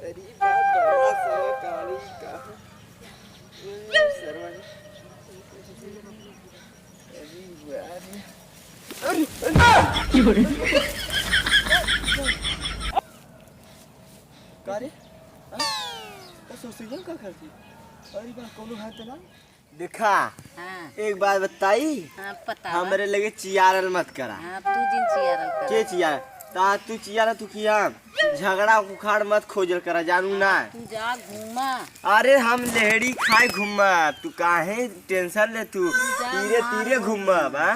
अरे बाप बड़ा सा काली का सरवन अरे कारे सोचिए का करती अरे बा कोनो हाथ ना देखा। हाँ। एक बात बताई। हाँ, पता हमरे लगे चियारल मत करा। हाँ, तू जिन चियारल कर के चियार ता तू चियारा तू किया झगड़ा उखाड़ मत खोजल करा जानू ना। तू जा घूमा। अरे हम लेहड़ी खाए घूमा तू काहे टेंशन ले तू तीरे तीरे घूमा बा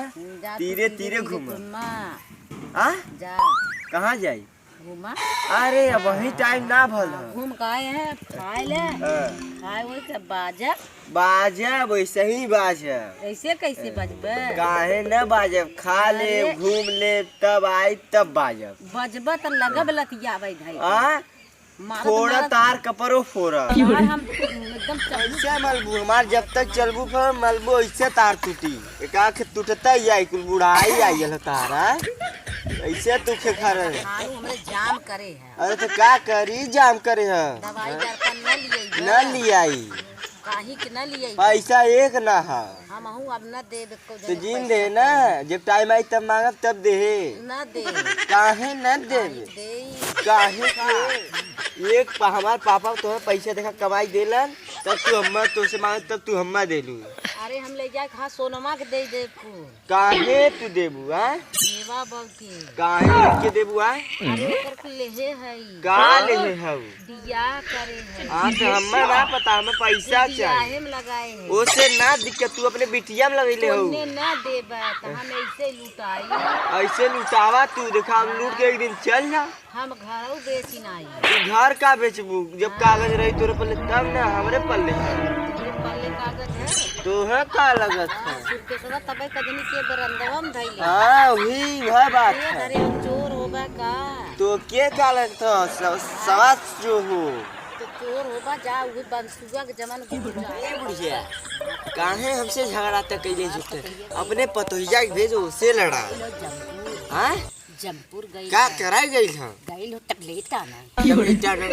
तीरे तीरे घूमा आ जा कहाँ जाई घूमा। अरे अब वही टाइम ना भल घूम काहे है खाए ले खाए वही के बाजा बाजा वैसे ही बाजा ऐसे कैसे बजबे काहे न बाजब खा ले घूम ले तब आई तब बाजब बजबा त लगब लतियावे धाई आ फोड़ा तार कपरो फोड़ा हम एकदम ऐसे मलबू हमार जब तक चलबू पर मलबू ऐसे तार टूटी एक आँख टूटता ही आई कुल बुढ़ाई आई है तारा ऐसे तू खा रहे हमरे जाम करे है। अरे तो क्या करी जाम करे है दवाई दरपन न लियाई काहे के न लिए पैसा एक ना है हम हूँ अब न दे को तो जीन दे ना जब टाइम आई तब मांगब तब दे न दे काहे न दे दे काहे के एक हमार पापा तो पैसा देखा कमाई देलन तब तू हम्मा तो से मांग तब तू हम्मा देलू। अरे हम ले जाए खा सोनमा के दे दे को काहे तू देबू आ देवा बब के काहे के देबू आ अरे ओकर के लेहे है का लेहे हऊ दिया करे है हां तो हम्मा ना पता हमें पैसा चाहिए हम लगाए है ओसे ना दिक्कत तू अपने बिटिया में लगैले हऊ ने ना देबा त हम ऐसे लुटाई ऐसे लुटावा तू देखा हम लूट के एक दिन चल जा हम घरों बेची नाई तू घर का बेचबू जब कागज रही तोरे पल्ले तब ना हमरे पल्ले तेरे पल्ले कागज है तो है का लगत है सुरके सदा तबे कजनी के बरंदवा में धइले हां वह बात है अरे चोर होगा का तो के का लगता सवास जो हो तो चोर होगा जा वो बंसुआ के जमान को ए बुढ़िया काहे हमसे झगड़ा तक कैले जुटे अपने पतोहिया के भेजो से लड़ा हां जमपुर गई का कराई गई हां गई लो टकलेट का ना टकलेटा ना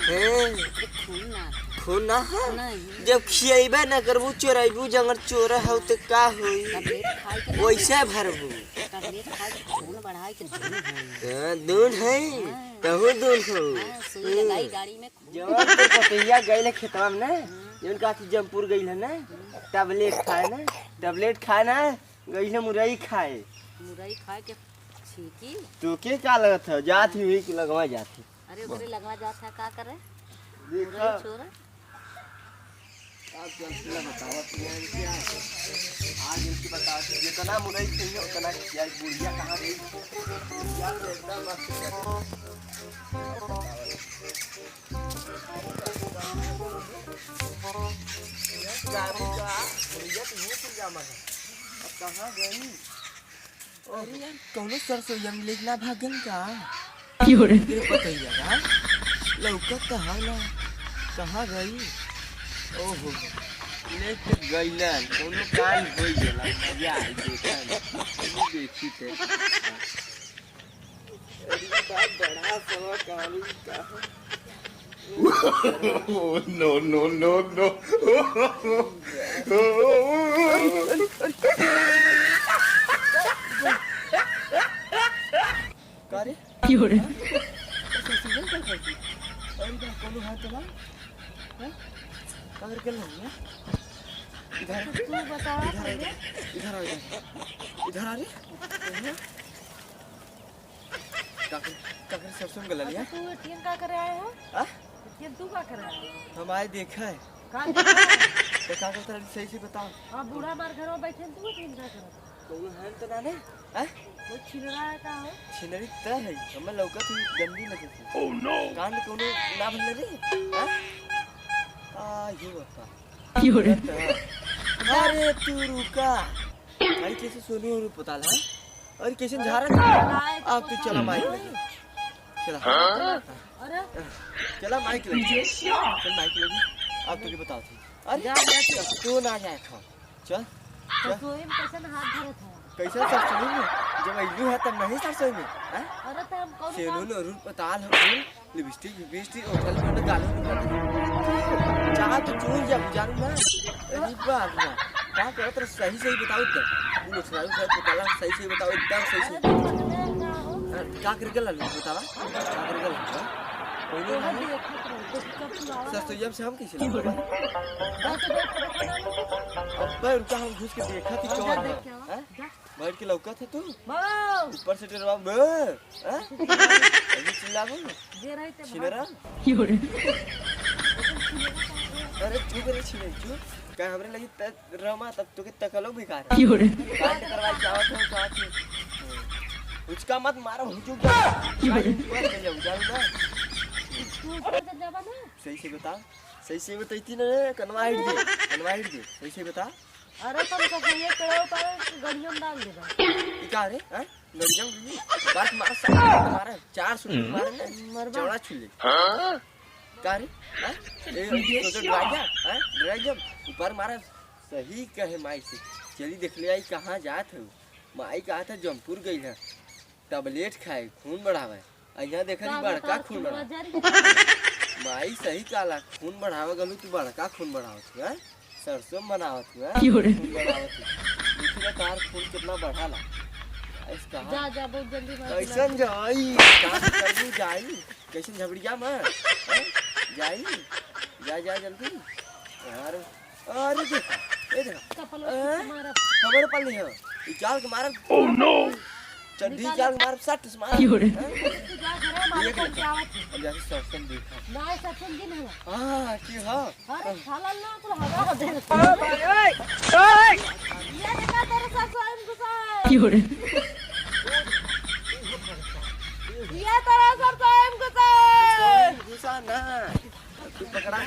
खून ना खून ना नहीं जब खियबे ना करबू चोराइबू जंगर चोरा हो तो का होई टकलेट खाए के वैसे भरबू टकलेट खाए के खून बढ़ाए के दूध है तहु दूध हो सुई लगाई गाड़ी में जवन तो पतैया गइले खेतवा में ना जवन काठी जमपुर गइल है ना टैबलेट खाए ना गइले मुरई खाए मुरई खाए के छीकी तो के का लगत है जाती हुई कि लगवा जाती अरे ओकरे लगवा जात है का करे देखा मुरई छोरा आप जल्दी बताओ क्या आज इनकी बताओ जितना मुरई चाहिए उतना क्या बुढ़िया कहाँ गई बुढ़िया तो एकदम कहाँ गई अरे यार कौनो सरसोईया में लेजना भागन का बताइए यार लौकत कहाँ ना कहाँ गई ओहो लेके गइलन कोनो कान होई गेला मजा आई देखा देखी थे अरे बात बड़ा सवा काली का no no no no कारे क्यों अरे बा कोनो हाथ चला हैं कागर के लग इधर तू बता इधर आ इधर आ रे काकर काकर सब सुन गल लिया तू एटीएम का करे आए हो हां एटीएम तू का करे आए हो हम आए देखा है का तो काकर तेरा सही से बताओ हां बूढ़ा मार घर में बैठे तू एटीएम का करे कोनो है तो ना ने हैं वो छिन रहा है का हो छिनरी त है हम लौका थी गंदी लगे थी ओह नो कांड कोनो ना भले रे हैं आ ये बता क्यों रे अरे तू रुका भाई कैसे सोनू और पता है और कैसे झारा आप तो चला माइक लगी चला अरे चला माइक लगी चल माइक लगी आप तो के बताओ थी अरे तू ना जाए खा चल तो सोए में कैसे हाथ धरे था कैसा सरसों में जब इल्लू है तब नहीं सरसों में हैं अरे तो हम कौन सेलून और पताल हो लिपस्टिक लिपस्टिक होटल में गालों में चाह तो चूर जब जानू ना अरे बात ना क्या करो तो सही सही बताओ तो वो सारा सब बताला सही सही बताओ एकदम सही सही क्या करके ला बतावा क्या करके ला कोई नहीं सरसों जब से हम कैसे लगा अब रुका हम घुस के देखा थी कौन है हैं बैठ के लौका था तू ऊपर से डरवा हैं अभी चिल्ला बोल दे रही थे छिनेरा अरे तू करे छिने तू क्या हमरे लगी रमा तब तो के तकलो बेकार है कांड करवाई चाहत हो साथ में उसका मत मारो हो चुक जा चल जाऊ जाऊ ना तू ऊपर से जावा ना सही से बता सही से बताई ना कनवा हिट दे सही से बता अरे तुम तो ये करो पर गड़ियों में डाल देगा ये का रे हैं लड़ियों की बात मार चार सुन मारे ना चौड़ा छुले का रे हैं ए तो ड्राई जब ऊपर मारा सही कहे माई से चली देख ले आई कहां जात हो माई कहा था जमपुर गई है टैबलेट खाए खून बढ़ावे अइया देखली बड़का खून बढ़ा माई सही काला खून बढ़ावे गलू तू बड़का खून बढ़ावत है सरसों बनावत है दूसरा तार खून कितना बढ़ाला इसका जा बहुत जल्दी कैसन जाई काम करबू जाई कैसन झबड़िया में जाई जा जल्दी यार अरे देखा ए देखा कपल मारा खबर पल्ली है ई चाल के मार ओह नो चड्डी चाल मार सट मार तू जा घरे मारे को जावत अब जाके सरसों देखा ना सचिन दिन है हां की हां अरे खाला ना तो हवा हो दे ओए ये देखा तेरे साथ स्वयं गुस्सा ये तेरा सर स्वयं गुस्सा गुस्सा ना तू पकड़ा